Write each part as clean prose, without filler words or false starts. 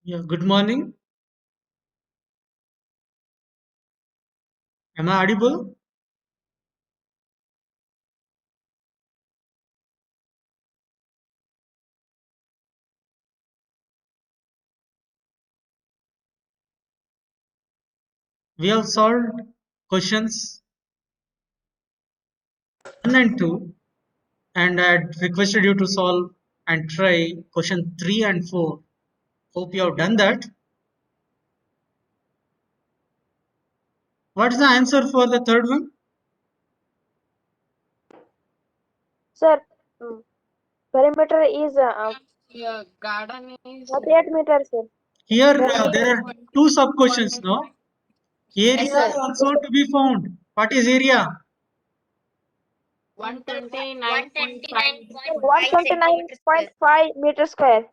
Yeah, good morning. Am I audible? We have solved questions 1 and 2, and I had requested you to solve and try question 3 and 4. Hope you have done that. What is the answer for the third one? Sir, perimeter is Garden is 48 meters, sir. Here Perimeter. there are two sub questions, no? Area sir. also to be found. What is area? 129.5. 129.5 meters square.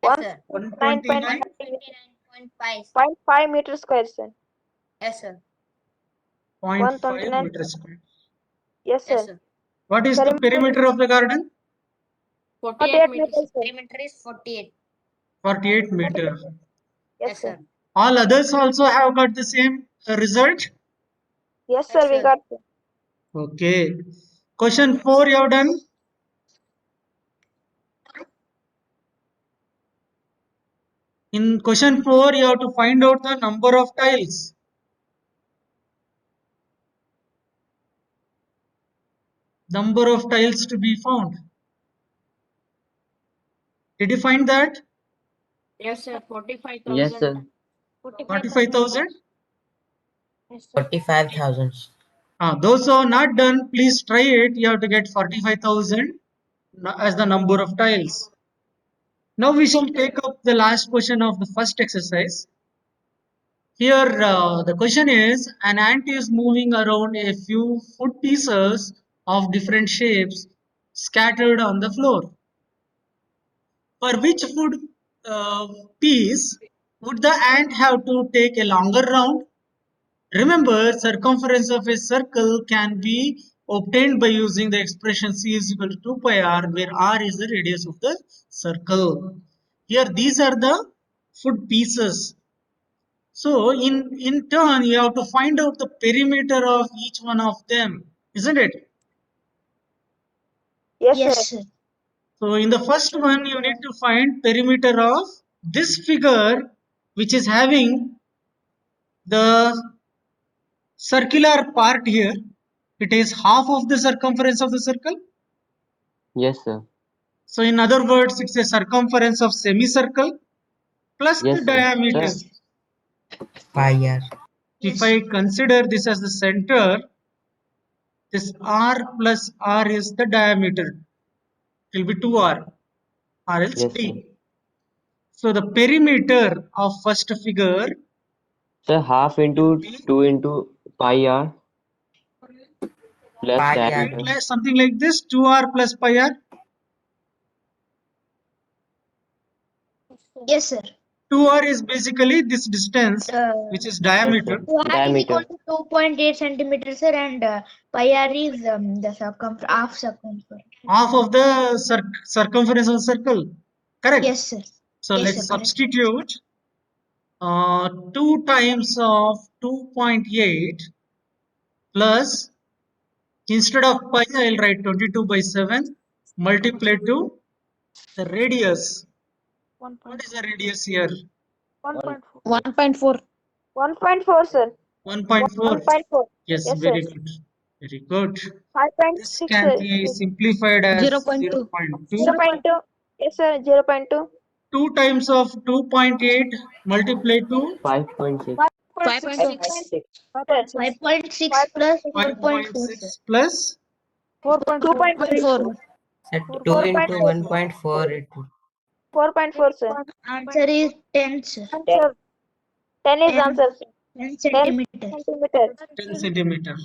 Yes, sir. 129. 129.5 meters square, sir. Yes, sir. 0.5 129. meters square. Yes, Yes, sir. sir. What is the Perimeter perimeter of the garden? 48 meters, meters. sir. Perimeter is 48. 48 meter. Yes, Yes, sir. sir. All others also have got the same result? Yes, sir. Yes, We sir. got, sir. Okay. Question 4 you have done? In question 4, you have to find out the number of tiles. Number of tiles to be found. Did you find that? Yes, sir. 45,000. Yes, sir. 45,000? Yes, sir. 45,000. Those who are not done, please try it. You have to get 45,000 as the number of tiles. Now we shall take up the last question of the first exercise. Here the question is, an ant is moving around a few food pieces of different shapes scattered on the floor. For which food piece would the ant have to take a longer round? Remember, circumference of a circle can be obtained by using the expression c is equal to 2 pi r, where r is the radius of the circle. Here, these are the food pieces. So, in turn, you have to find out the perimeter of each one of them, isn't it? Yes, sir. Yes, sir. So, in the first one, you need to find perimeter of this figure, which is having the circular part here. It is half of the circumference of the circle. Yes, sir. So, in other words, it's a circumference of semicircle plus the Yes, sir. diameter. Sir. Fire. If I consider this as the center, this r plus r is the diameter. It will be 2r or else Yes, sir. d. So, the perimeter of first figure Sir, half will into be 2 into pi r plus pi r, diameter. like something like this, 2r plus pi r. Yes, sir. 2r is basically this distance, which is Yes, diameter. sir. 2r is Diameter. equal to 2.8 centimeters, sir, and pi r is the half circumference. Half of the circumference of the circle. Correct? Yes, sir. So Yes, let's sir. Correct. substitute 2 times of 2.8 plus, instead of pi, I'll write 22 by 7 multiply to the radius. What is the radius here? 1.4. 1.4. 1.4, sir. 1.4. 1.4. Yes, Yes, sir. very good. Very good. This 5.6, can sir. be simplified as 0.2. 0.2. 0.2. Yes, sir. 0.2. 2 times of 2.8 multiply to 5.6. 5.6. 5.6 plus 4.4, sir. 5.6 plus 2.4. Sir, 2 into 4.4. 1.4. 4.4, sir. Answer is 10, sir. 10. 10 is 10, answer, sir. 10 10 centimeters. centimeter. 10 centimeter.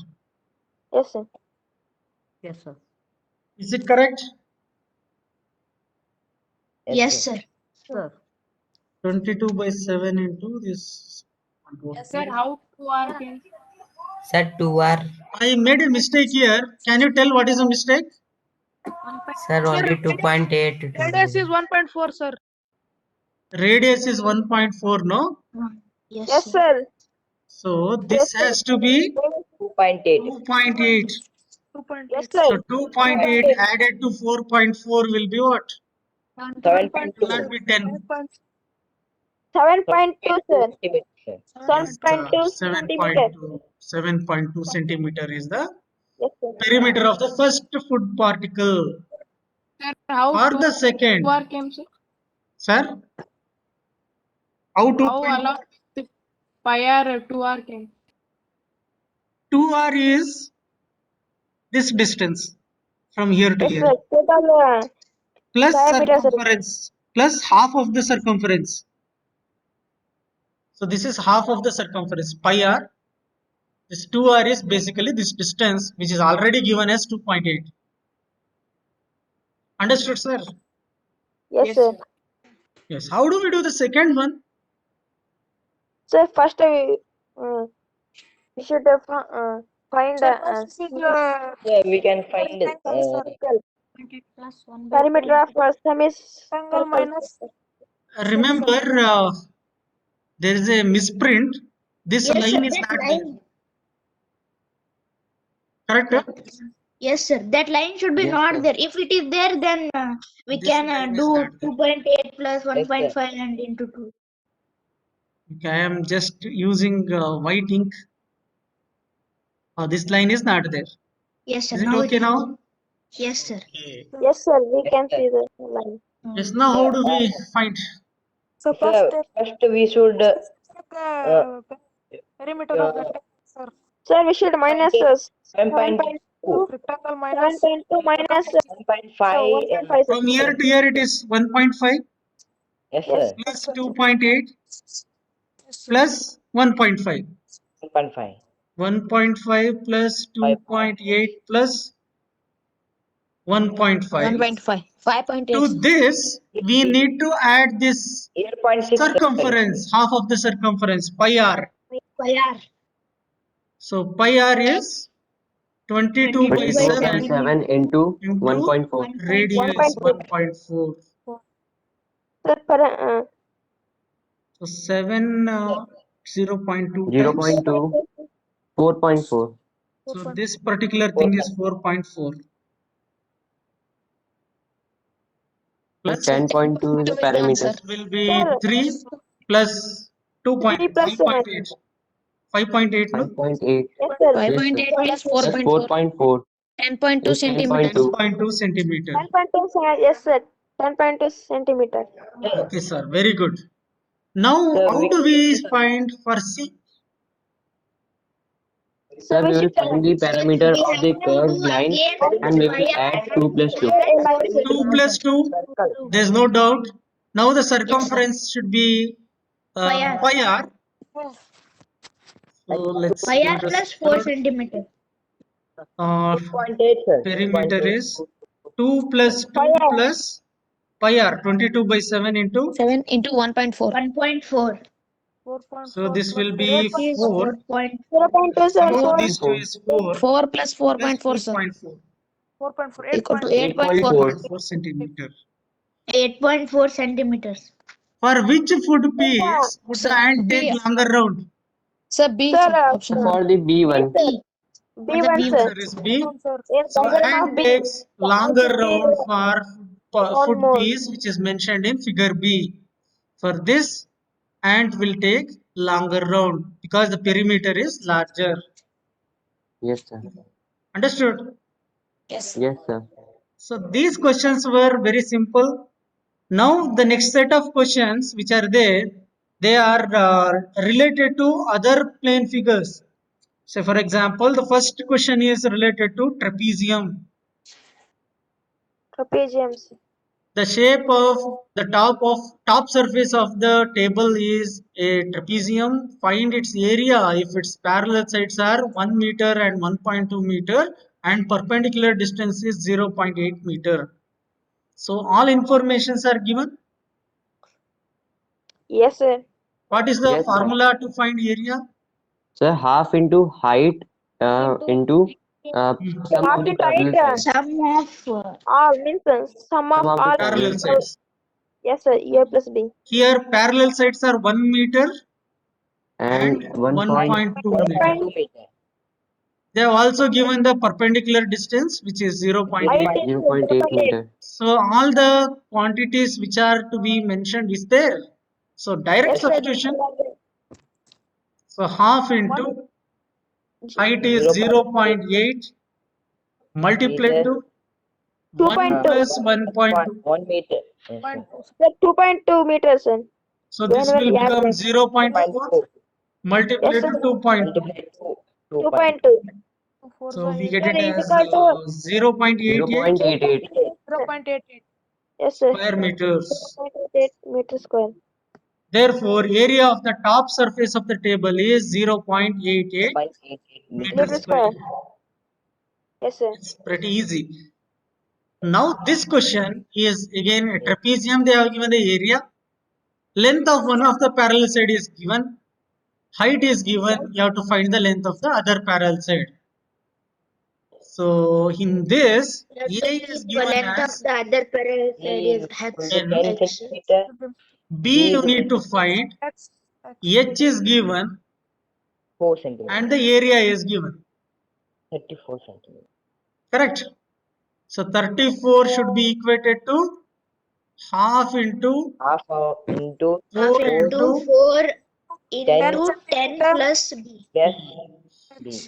Yes, sir. Yes, sir. Is it correct? Yes, sir. Sir. 22 by 7 into this. Sir, how to R can? Sir, 2r. I made a mistake here. Can you tell what is the mistake? Sir, only 2.8. Radius is 1.4, sir. Radius is 1.4, no? Yes, Yes, sir. sir. So this has to be 2.8. 2.8. Yes, So sir. 2.8 added to 4.4 will be what? It 7.2 will not be 10. 7.2, sir. centimeters. 7.2 centimeter. 7.2 centimeter is the Yes, sir. perimeter of the first food particle. How For two the second, are came, sir? sir, how How 2.2 along the pi r 2r came? 2r is this distance from here to Yes, here sir. Total plus diameter, sir. circumference plus half of the circumference. So this is half of the circumference pi r. This 2r is basically this distance which is already given as 2.8. Understood, sir? Yes, sir. Yes. How do we do the second one? Sir, first we should find Yeah, we can find perimeter of semicircle. Remember, there is a misprint. This Yes, sir. line is That not there. line. Correct? Yes, sir. That line should be Yes, not sir. there. If it is there, then we This can line is do not there. 2.8 plus Yes, sir. 1.5 and into 2. Okay, I am just using white ink. This line is not there. Yes, sir. Is it Now okay it is. now? Yes, sir. Okay. Yes, sir. We Yes, can sir. see the line. Yes. Now how do we find? Sir, first we should Sir, we should minus 7.2, 7.2 minus 1.5, 1.5. From here to here it is 1.5 yes, Yes. sir, plus 2.8 plus 1.5. 1.5. 1.5 plus 2.8 plus 1.5. 1.5. 5.8. To this, we need to add this 8.6, circumference, half of the circumference, pi r. Pi r. So pi r is 22 by 22 by 7 7 into into 1.4. radius 1.4. 1.4. Sir, So 7 0.2 times. 0.2, 4.4. So this particular thing is 4.4 plus 10.2 is the parameter. will be Sir. 3 plus 2 3 plus 5.8. 5.8, no? 5.8. yes, sir. Yes, sir. 5.8 plus That's 4.4. 4.4. 10.2 Is centimeters. 10.2. 10.2 centimeter. 10.2 yes, sir. 10.2 centimeter. Okay, sir. Very good. Now, Sir, how do we find for C? So Sir, we we will should find the parameter We of the have to curved do line again and we pi will r add 2 plus 2. add a line. 2 plus 2. There's no doubt. Now the circumference should be Pi r. pi r. So let's Pi do r the plus 4 third. centimeter. 2.8, sir. Perimeter 2.8. is 2 plus 2 plus pi r. 22 by 7 into. 7 into 1.4. 1.4. So this will be 4. 0.2, sir. Somehow 4. these two is 4 4 plus plus 4.4, sir. 2.4. Equal to 8.4. 8.4. 8.4 centimeter. 8.4 centimeters. For which food piece would the Sir, ant take B. longer round? Sir, B. Sir, Option For the B1. B. B1, sir. Answer is B. In So diagram ant of B, takes the longer answer round is for one food more. piece which is mentioned in figure B. For this, ant will take longer round because the perimeter is larger. Yes, sir. Understood? Yes. Yes, sir. So these questions were very simple. Now the next set of questions which are there, they are related to other plane figures. So for example, the first question is related to trapezium. Trapeziums. The shape of the top surface of the table is a trapezium. Find its area if its parallel sides are 1 meter and 1.2 meter and perpendicular distance is 0.8 meter. So all informations are given. Yes, sir. What is the Yes, sir. formula to find area? So half into height into sum Half of the into parallel height, sides. Sum of all means sum of Sum of the all Parallel parallel sides. Yes, sir. A plus B. Here parallel sides are 1 meter And and 1.2 1.2 meter. 2 meter. They have also given the perpendicular distance, which is 0.8. Height is 0.8 meter. So all the quantities which are to be mentioned is there. So direct Yes, sir. substitution. So half into height is 0.8 multiplied Meter. to 1 2.2. plus 1.2. 1 meter. Yes, sir. Sir, 2.2 meters, sir. So this Whenever will you add become that. 0.4 2.4. multiplied Yes, to sir. 2.2. Multiply 2. 2.2. So we get Sir, it is as equal to 0.88 0.88. 0.88. yes, sir. square meters. 0.88 meter square. Therefore, area of the top surface of the table is 0.88 0.88 meter Meter square. square. Yes, sir. It's pretty easy. Now this question is again a trapezium. They have given the area. Length of one of the parallel side is given. Height is given. You have to find the length of the other parallel side. So in this, You have A to is keep the given length of as the other parallel side A is is equal H. to 10 N. H. centimeter. B you is need to equal find. X. H is given 4 centimeter. and the area is given. 34 centimeter. Correct. So 34 should be equated to half into Half into Half 4 into into 4 10 into 10 plus B. yes B.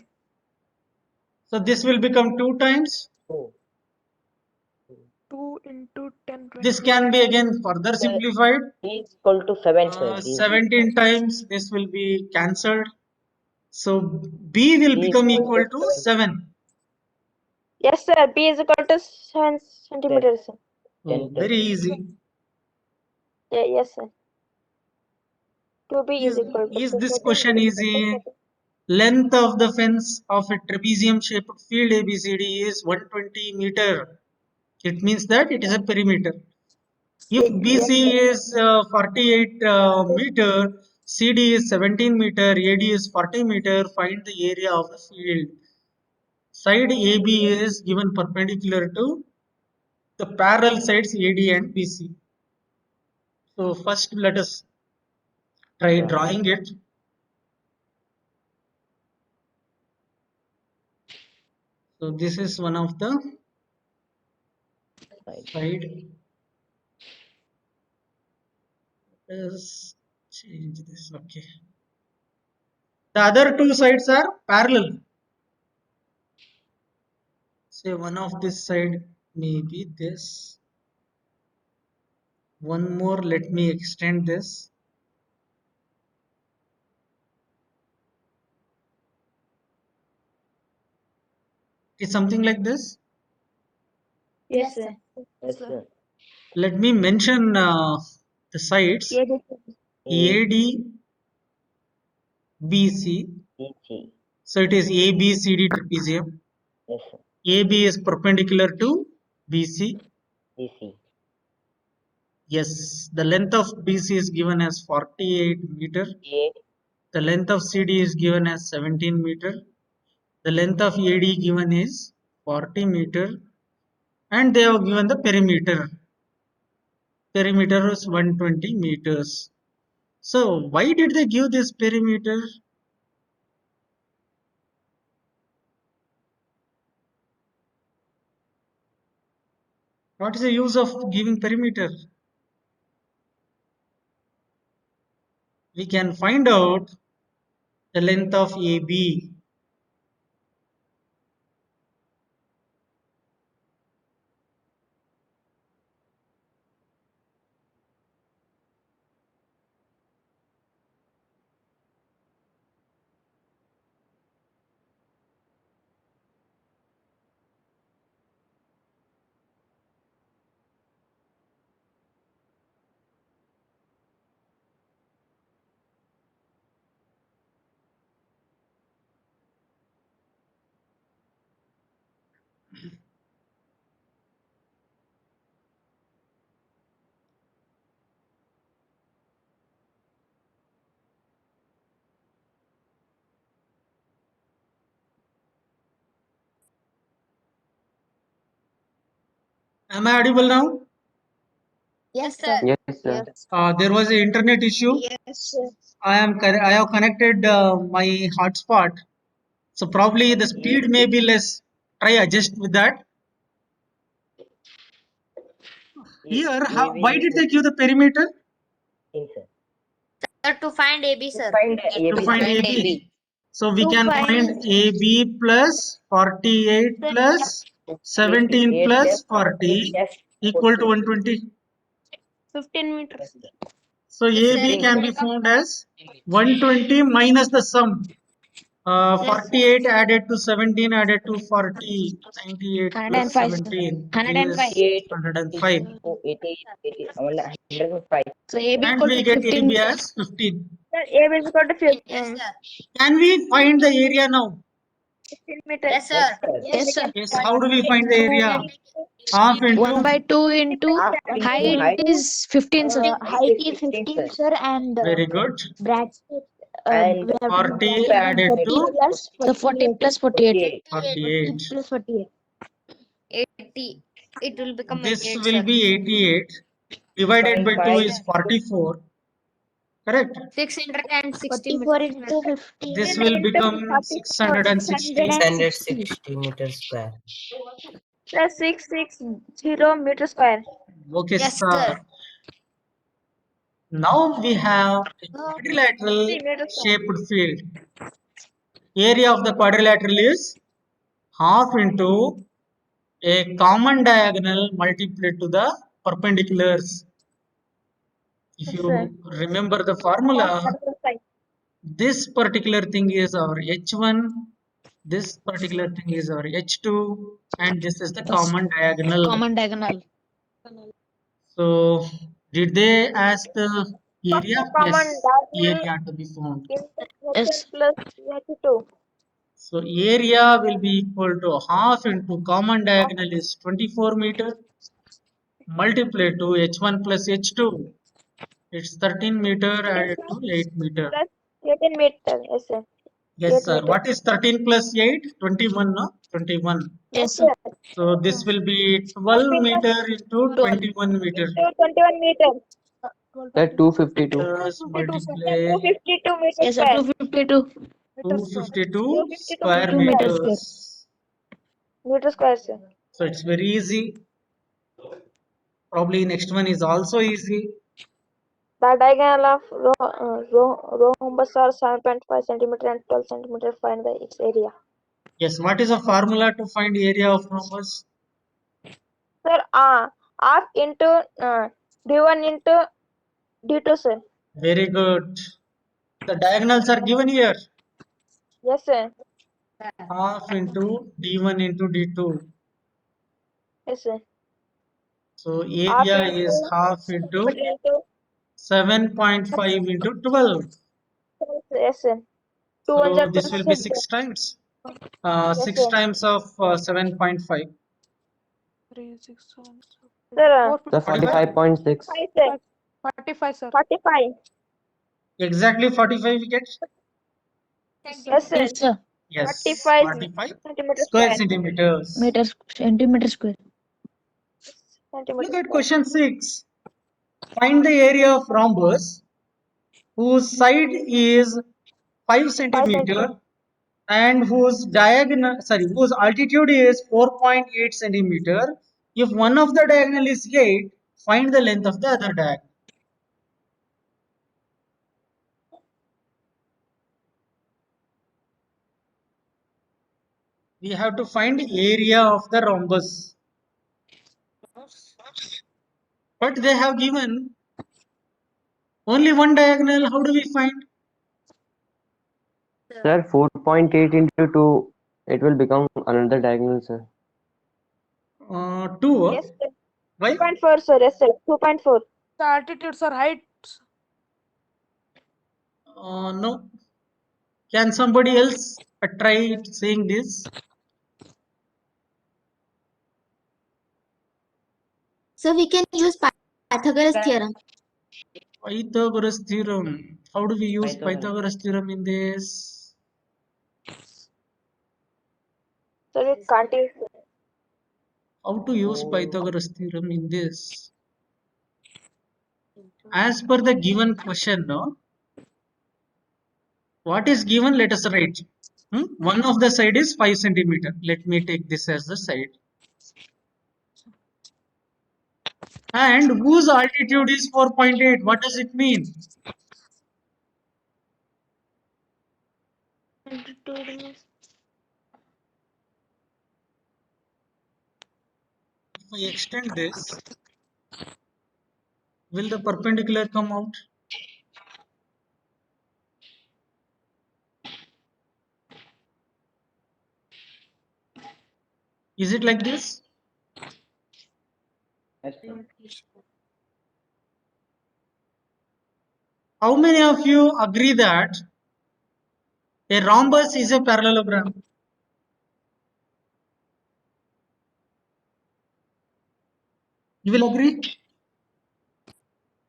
so this will become 2 times. 2. 2 into 10. This can be again further Sir, simplified. B is equal to 7, sir. B is 17 times this will be cancelled. So B will B is become equal equal to to 7. Yes, sir. B is equal to 7 centimeters, sir. Oh, very easy. Yeah, yes, sir. 2B is equal to Is this question easy? Length of the fence of a trapezium shaped field ABCD is 120 meter. It means that it is a perimeter. If yes, BC is 48 meter, CD is 17 meter, AD is 40 meter, find the area of the field. Side AB is given perpendicular to the parallel sides AD and BC. So first let us try drawing it. So this is one of the side. Let's change this. Okay. The other two sides are parallel. Say one of this side may be this. One more, let me extend this. It's something like this. yes, sir. Yes, sir. Let me mention the sides Yeah, AD, BC. BC. So it is ABCD trapezium. Yes, sir. AB is perpendicular to BC. BC. Yes, the length of BC is given as 48 meter. A. The length of CD is given as 17 meter. The length of AD given is 40 meter. And they have given the perimeter. Perimeter is 120 meters. So why did they give this perimeter? What is the use of giving perimeter? We can find out the length of AB. Am I audible now? Yes, sir. Yes, sir. There was an internet issue. Yes, sir. I have connected my hotspot, so probably the speed may be less. Try adjust with that. Here, why did they give the perimeter? Sir. Sir, to find AB, To sir. find To AB. find AB. So we To can find find- AB plus 48 plus 17 88 plus 40 plus equal to 40. 120. 15 meters. So Yes, AB sir. can be found as 120 minus the sum. 48 added to 17 added to 40, 98 plus 105, sir. 17 105. is 88 105. 105. So AB And equal we to get 15. AB as 15. Sir, AB is equal to 15, Yes, sir. Can we find the area now? 15 meters. Yes, sir. Yes, sir. Yes, how do we find the area? Half 1 into by 2 into height height is 15, sir. Height is 15, 15, sir. sir, and very good. bracket. And We have to 40 bracket added 40 to plus So 40 plus 48. 48. 48. plus 48. 80. It will become This 88, will sir. be 88. Divided by 2 5. is 44. Correct? 660 44 into 15. This will become 660. 660 meters square. Plus 660 meters square. Okay, Yes, sir. sir. Now we have a quadrilateral 3 meters square. shaped field. Area of the quadrilateral is half into a common diagonal multiplied to the perpendiculars. If Yes, sir. you remember the formula, this particular thing is our H1, this particular thing is our H2, and this is the common diagonal. Common diagonal. So, did they ask the area? Common Yes, diagonal area to be found. Yes. Plus 2. So, area will be equal to half into common diagonal is 24 meter multiplied to H1 plus H2. It's 13 meter added to 8 meter. Plus 18 meters. Yes, sir. Yes, 8 sir. meters. What is 13 plus 8? 21, no? 21. Yes, sir. So this will be 12 meter into 21 meter. Into 21 meters. Sir, 252. Plus 252, sir. multiply 252 meters Yes, sir. square. 252 252 square 2 meters meters. meter square, sir. So it's very easy. Probably next one is also easy. The diagonal of rhombus are 7.5 centimeter and 12 centimeter. Find its area. Yes, what is the formula to find area of rhombus? Sir, half into d1 into d2, sir. Very good. The diagonals are given here. Yes, sir. Half into d1 into d2. Yes, sir. So Half area into is half into 7.5 into 12. yes, sir. 2 So ones are this will be 6, 6 times. Yes, 6 sir. times of 7.5. 3, 6, 7, Sir, Sir, 45.6. 5, sir. 45, sir. 45. Exactly 45 we get? Yes, sir. Yes, sir. Yes, 45 45 centimeter square square. centimeters. Centimeter square. Look at question 6. Find the area of rhombus whose side is 5 centimeter and whose altitude is 4.8 centimeter. If one of the diagonal is 8, find the length of the other diagonal. We have to find area of the rhombus. But they have given only one diagonal. How do we find? Sir, 4.8 into 2. It will become another diagonal, sir. 2. Yes, sir. Why? 2.4, sir. Yes, sir. 2.4. The altitudes are heights. No. Can somebody else try saying this? So we can use Pythagoras theorem. Pythagoras theorem. How do we use Pythagoras theorem in this? So we can't use. How to use Pythagoras theorem in this? As per the given question, no, what is given? Let us write. One of the side is 5 centimeter. Let me take this as the side. And whose altitude is 4.8? What does it mean? If I extend this, will the perpendicular come out? Is it like this? Yes, sir. How many of you agree that a rhombus is a parallelogram? You will agree?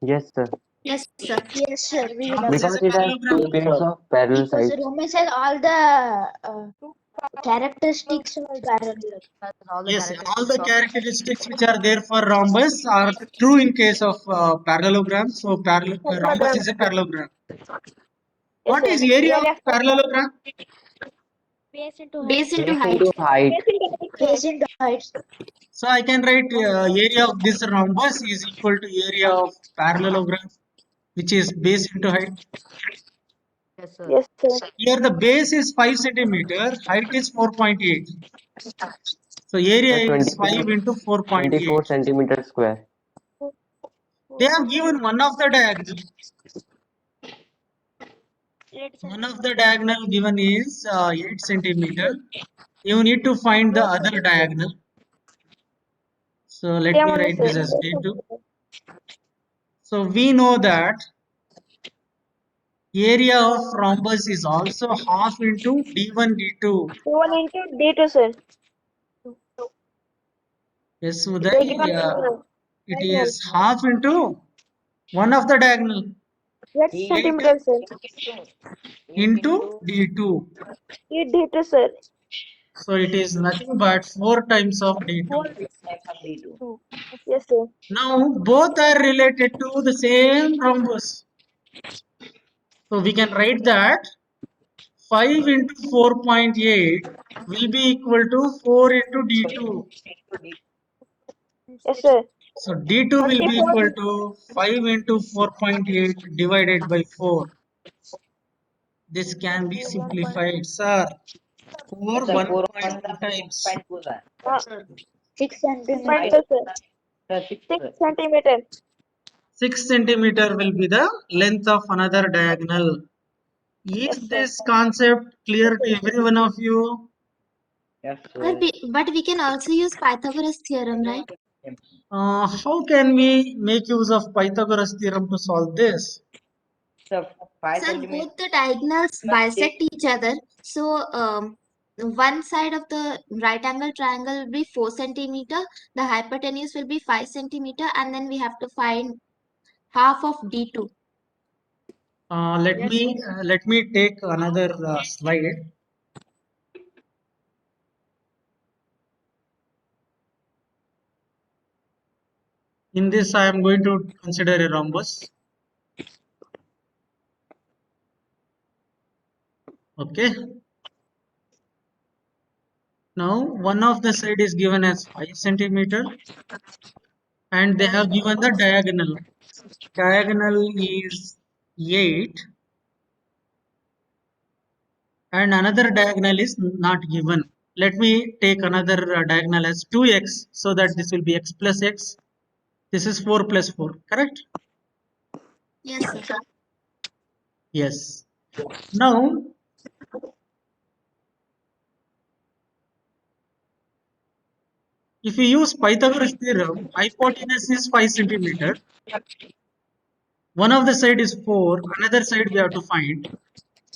Yes, sir. Yes, sir. Yes, sir. We will Rhombus agree. is Because a it has parallelogram. two pairs of parallel Because sides. Rhombus has all the characteristics of parallel. Yes, all the characteristics which are there for rhombus are true in case of parallelogram. So rhombus is a parallelogram. Yes, What sir. is area of Area of parallelogram? Base into Base into height. Base into height. So I can write area of this rhombus is equal to area of parallelogram, which is base into height. Yes, sir. Here the base is 5 centimeter, height is 4.8. So area So is 5 into 4.8. 24 centimeters square. They have given one of the diagonal. One of the diagonal given is 8 centimeter. You need to find the other diagonal. So let Same me only, write sir. this as D2. So we know that area of rhombus is also half into D1, D2. D1 into D2, sir. Yes, They Uday, given it diagonal. is half into one of the diagonal, 8 Eight centimeters, sir. into D2. 8 D2, sir. So it is nothing but 4 times of D2. 4. times of D2. Yes, sir. Now both are related to the same rhombus. So we can write that 5 into 4.8 will be equal to 4 into D2. Yes, sir. So D2 will be 24. equal to 5 into 4.8 divided by 4. This can be simplified, sir, for Yes, sir. 4 1.2 times. 1.2, sir. 6 centimeters. 6.2, sir. Sir, 6, 6 sir. centimeter. 6 centimeter will be the length of another diagonal. Is Yes, sir. this concept clear to every one of you? Yes, But sir. we can also use Pythagoras theorem, right? How can we make use of Pythagoras theorem to solve this? Sir, 5 Sir, centimeters. both the diagonals bisect each other. So one side of the right angle triangle will be 4 centimeter. The hypotenuse will be 5 centimeter, and then we have to find half of D2. Let me take another slide. In this, I am going to consider a rhombus. Okay. Now, one of the side is given as 5 centimeter, and they have given the diagonal. Diagonal is 8, and another diagonal is not given. Let me take another diagonal as 2x, so that this will be x plus x. This is 4 plus 4, correct? Yes, sir. Yes. Now, if we use Pythagoras theorem, hypotenuse is 5 centimeter. One of the side is 4, another side we have to find.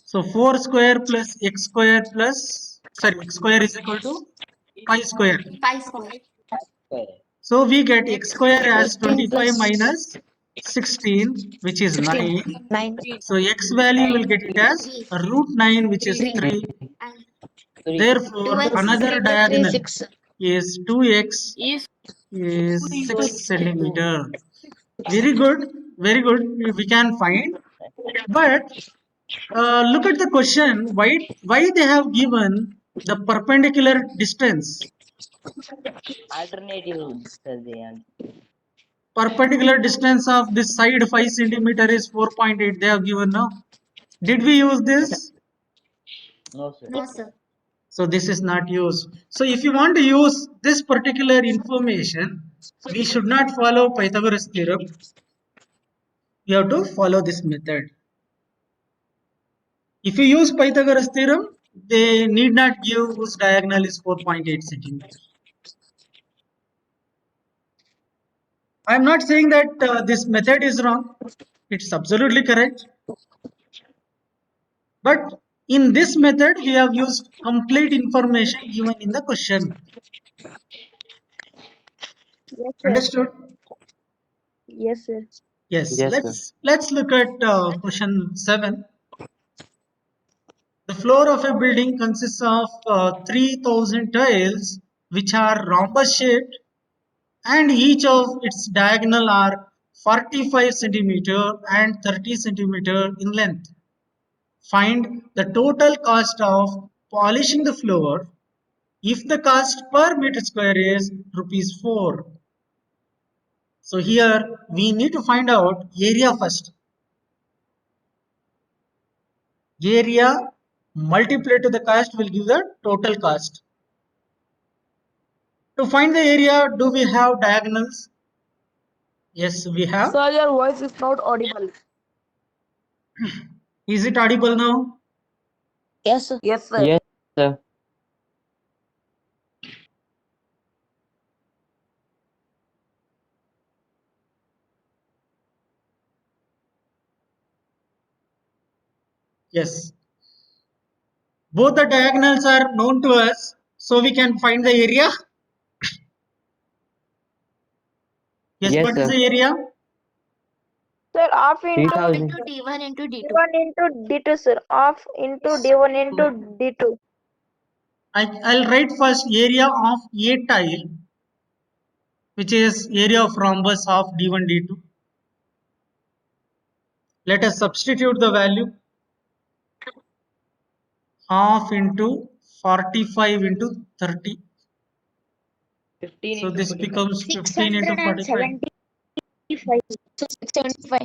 So 4 square plus x square x square is equal to pi square. Pi square. Square. So we get x square as 16 25 plus minus 16, which is 9. 9. So x value will get it as root 9, which is 3. And 3. Therefore, 2x another diagonal 6. is 2x is 6 centimeter. Very good. very good. We can find, but look at the question. Why they have given the perpendicular distance? Alternative, sir, the answer. Perpendicular distance of this side 5 centimeter is 4.8. They have given now. Did we use this? No, sir. No, sir. So this is not used. So if you want to use this particular information, we should not follow Pythagoras theorem. You have to follow this method. If you use Pythagoras theorem, they need not give whose diagonal is 4.8 centimeters. I am not saying that this method is wrong. It's absolutely correct. But in this method, we have used complete information given in the question. Yes, sir. Understood? Yes, sir. Yes. Yes, sir. Let's look at question 7. The floor of a building consists of 3000 tiles which are rhombus shaped, and each of its diagonal are 45 centimeter and 30 centimeter in length. Find the total cost of polishing the floor if the cost per meter square is rupees 4. So here we need to find out area first. Area multiplied to the cost will give the total cost. To find the area, do we have diagonals? Yes, we have. Sir, your voice is not audible. Is it audible now? Yes, sir. Yes, sir. Yes, sir. Yes. Both the diagonals are known to us, so we can find the area. Yes, Yes, what is sir. the area? Sir, half into 3000. Into D1 into D2. D1 into D2, sir. Half into D1 into D2. I'll write first area of A tile, which is area of rhombus of D1, D2. Let us substitute the value. Half into 45 into 30. 15 So into this 45. becomes 15 into 45.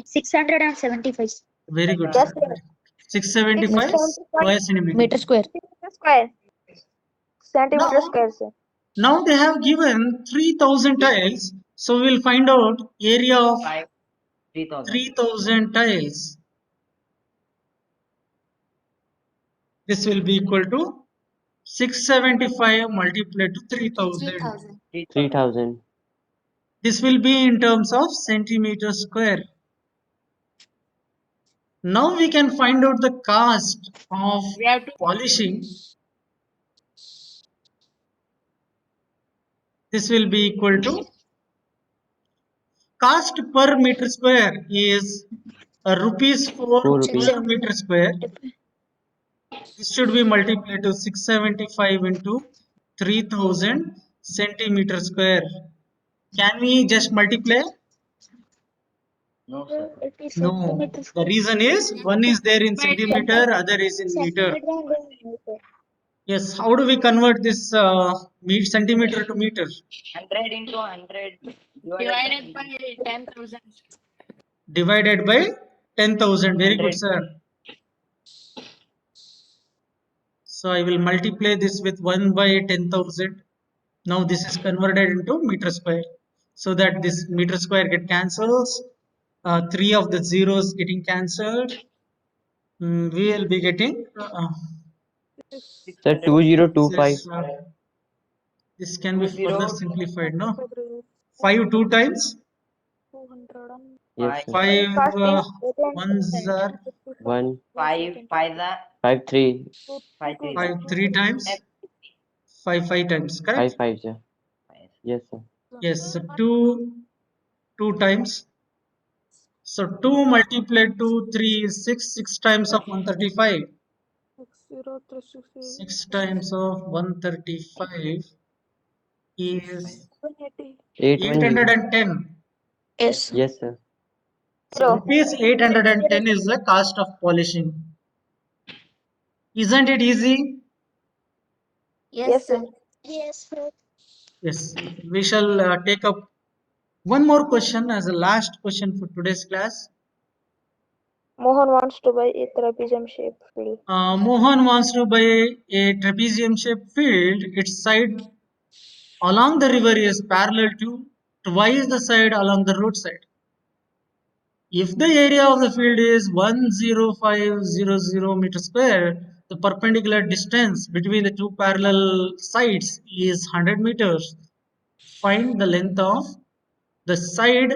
675. Very good, Yes, sir. sir. 675 square centimeter. Meter square. Square. Centimeter Now, square, sir. now they have given 3000 tiles. So we will find out area of 3,000. 3000 tiles. This will be equal to 675 multiplied to 3000. 3000. 3000. This will be in terms of centimeter square. Now we can find out the cost of We have to. polishing. This will be equal to cost per meter square is rupees 4 4 rupees. per meter square. This should be multiplied to 675 into 3000 centimeter square. Can we just multiply? No, sir. It is No. centimeter The square. reason is one is there in centimeter, other is in meter. Centimeter and then meter. Yes. How do we convert this centimeter to meter? 100 into 100 Divided by 10,000. Divided by 10,000. Very good, 100. sir. So I will multiply this with 1 by 10,000. Now this is converted into meter square. So that this meter square get cancels. 3 of the zeros getting cancelled. We will be getting Sir, 2025. this can be 20. further simplified, no? 5 2 times. 200 and Yes, sir. 5 Cost is ones are 1, 5, 5, 5, 3, 5, 3. 5 3 times. 5 5 times, 5, correct? 5, sir. Yes, sir. Yes, so 2 times. So 2 multiplied to 3 is 6. 6 times of 135. 60360 6 times of 135 is 180. 810. 810. Yes. Yes, sir. Zero. Rupees 810 is the cost of polishing. Isn't it easy? Yes, sir. Yes, sir. Yes. We shall take up one more question as the last question for today's class. Mohan wants to buy a trapezium shaped field. Mohan wants to buy a trapezium shaped field. Its side along the river is parallel to twice the side along the roadside. If the area of the field is 10500 meter square, the perpendicular distance between the two parallel sides is 100 meters. Find the length of the side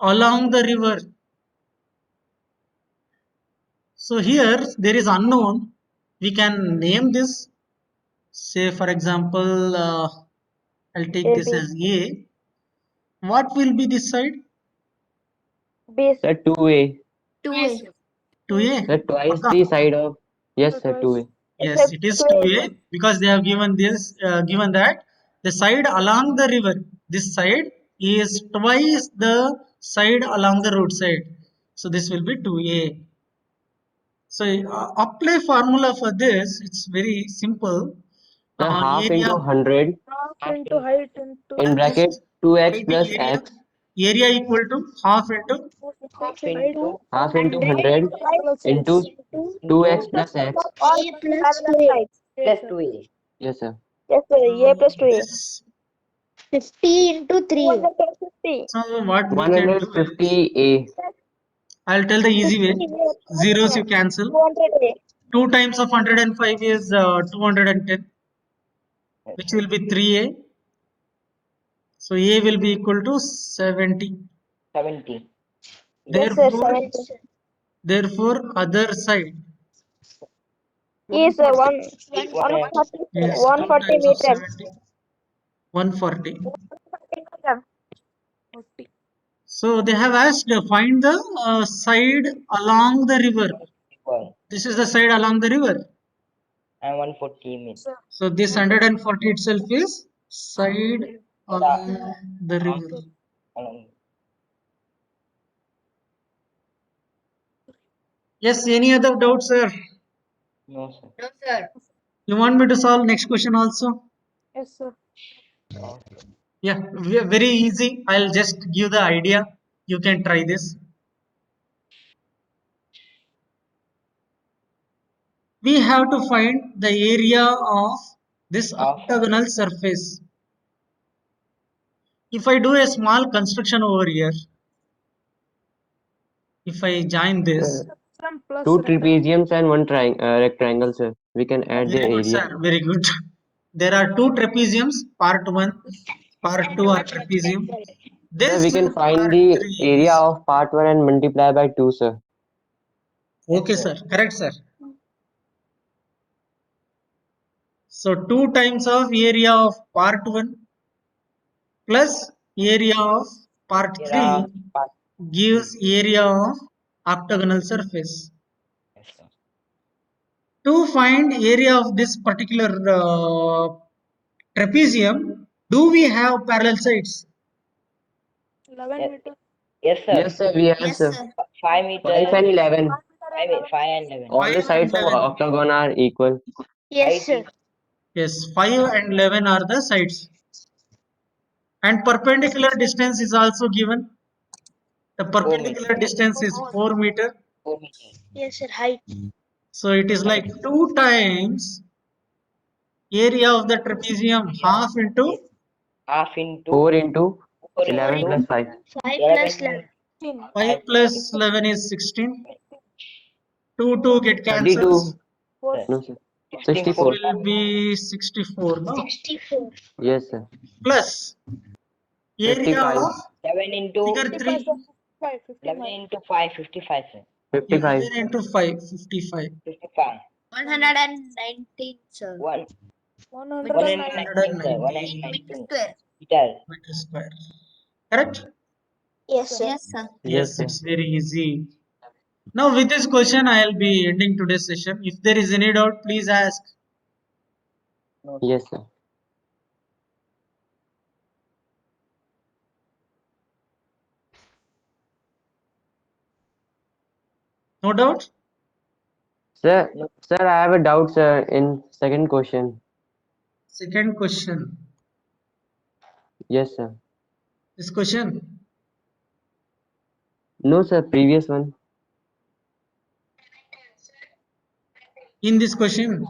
along the river. So here there is unknown. We can name this. Say for example, I'll take this AB. as A. What will be this side? B. Sir, 2A. 2A. 2A. Sir, twice Pakka? the side of. Yes, sir, 2A. Yes, it is 2A because they have given this, given that the side along the river, this side is twice the side along the roadside. So this will be 2A. So apply formula for this. It's very simple. Sir, half Area into 100 Half into height into in bracket 2x plus area, x. area equal to half into Half into Half into 100 into 2x plus x. All A plus parallel 2A. sides. plus 2A. Yes, sir. Yes, sir. A plus 2A. this. 50 into 3. 250. So what we can do is 150A. I'll tell the easy way. 50 Zeros you cancel. 200A. 2 times of 105 is 210, which will be 3A. So A will be equal to 70. 70. Yes, sir. Therefore, 70. therefore other side Is 140. 140, is 2 140 times of meters. 70, 140. 140 meters. So they have asked find the side along the river. This is the side along the river. And 140 meters. So this 140 itself is side along the river. Yes, any other doubts, sir? No, sir. No, sir. You want me to solve next question also? Yes, sir. Yeah, very easy. I'll just give the idea. You can try this. We have to find the area of this octagonal surface. If I do a small construction over here, if I join this, Some plus Two rectangle. trapeziums and one rectangle, sir. We can add their very good, area. sir, very good. There are two trapeziums, part 1, part 2 are trapezium. Sir, This we can find part the 3 area is, of part 1 and multiply by 2, sir. okay, sir, correct, sir. So 2 times of area of part 1 plus area of part 3 gives area of octagonal surface. To find area of this particular trapezium, do we have parallel sides? 11 Yes. meters. Yes, sir. Yes, sir, we have, Yes, sir. sir. 5 meters. 5 and 11. 5 and 11. All the 5 sides and of 11. octagon are equal. Yes, sir. Yes, 5 and 11 are the sides. And perpendicular distance is also given. The perpendicular distance is 4 meter. 4 meters. Yes, sir. Height. So it is like 2 times area of the trapezium, half into Half into 4 into 4 11 into plus 5. 5 plus 11. 5 plus 11 is 16. 2 get cancels. 32. No, sir. This 64. will be 64, no? 64. Yes, sir. Plus area 55. of 7 into figure 3. 11 into 5, 55, sir. 55. 11 into 5, 55. 55. 119, sir. 119, sir. 119 119 Square. meter. meter square. Correct? Yes, sir. Yes, sir. Yes, sir. it's very easy. Now with this question, I'll be ending today's session. If there is any doubt, please ask. Yes, sir. No doubt? Sir, I have a doubt, sir, in second question. Second question. Yes, sir. This question. No, sir, previous one. In this question.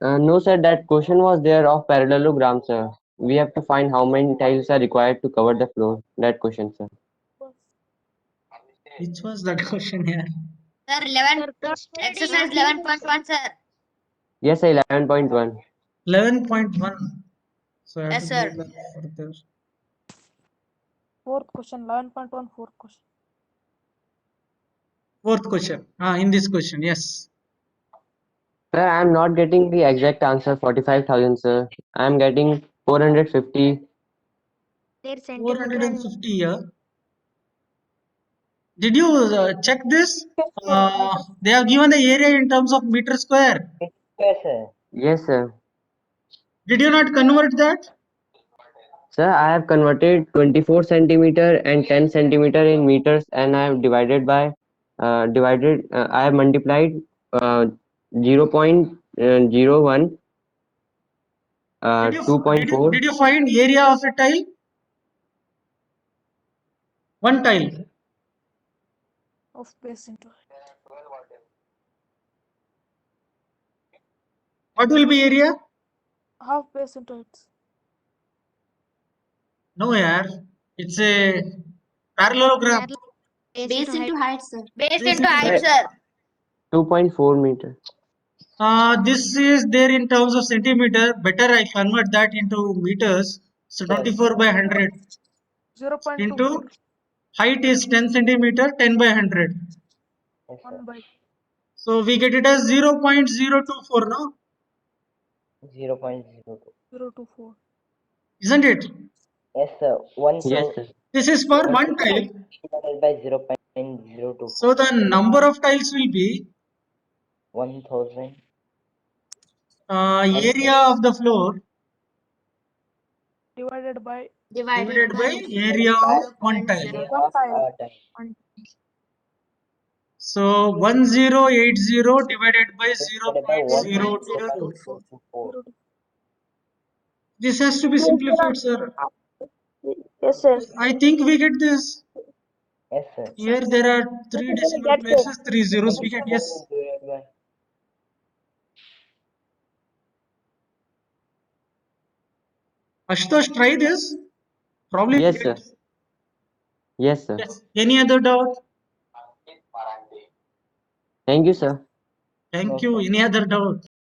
No, sir, that question was there of parallelogram, sir. We have to find how many tiles are required to cover the floor. That question, sir. Which was that question here? Sir, 11, exercise 11.1, sir. Yes, sir, 11.1. 11.1. So I have Yes, to sir. go back further. Fourth question, 11.1, fourth question. Fourth question. In this question, yes. Sir, I am not getting the exact answer 45,000, sir. I am getting 450. There centimeter and 450 here. Did you check this? They have given the area in terms of meter square. Yes, sir. Yes, sir. Did you not convert that? Sir, I have converted 24 centimeter and 10 centimeter in meters, and I have divided by I have multiplied 0.01 2.4. Did you find area of a tile? One tile. Of base into height. What will be area? Half base into height. No, yaar. It's a parallelogram. Base into height, sir. Base Base into into height, height. sir. 2.4 meter. This is there in terms of centimeter. Better I convert that into meters. So 24 by 100 0.24. into height is 10 centimeter, 10 by 100. Yes, 1 sir. by So we get it as 0.024, no? 0.02. 0.24. Isn't it? Yes, sir. Yes, sir. This is for one tile. Divided by 0.024. So the number of tiles will be 1000. area of the floor Divided by divided by area of one tile. Area one of tile. our tile. So 1080 divided by Divided by 0.024. 0.024. This has to be simplified, sir. Yes, sir. I think we get this. Yes, sir. Here there are three Yes, sir, we decimal get places, 3 zeros. We get yes. 1000 divided by Ashutosh, try this. Probably we Yes, get. sir. Yes, sir. Yes. Any other doubt? Thank you, sir. Thank No, you. sir. Any other doubt?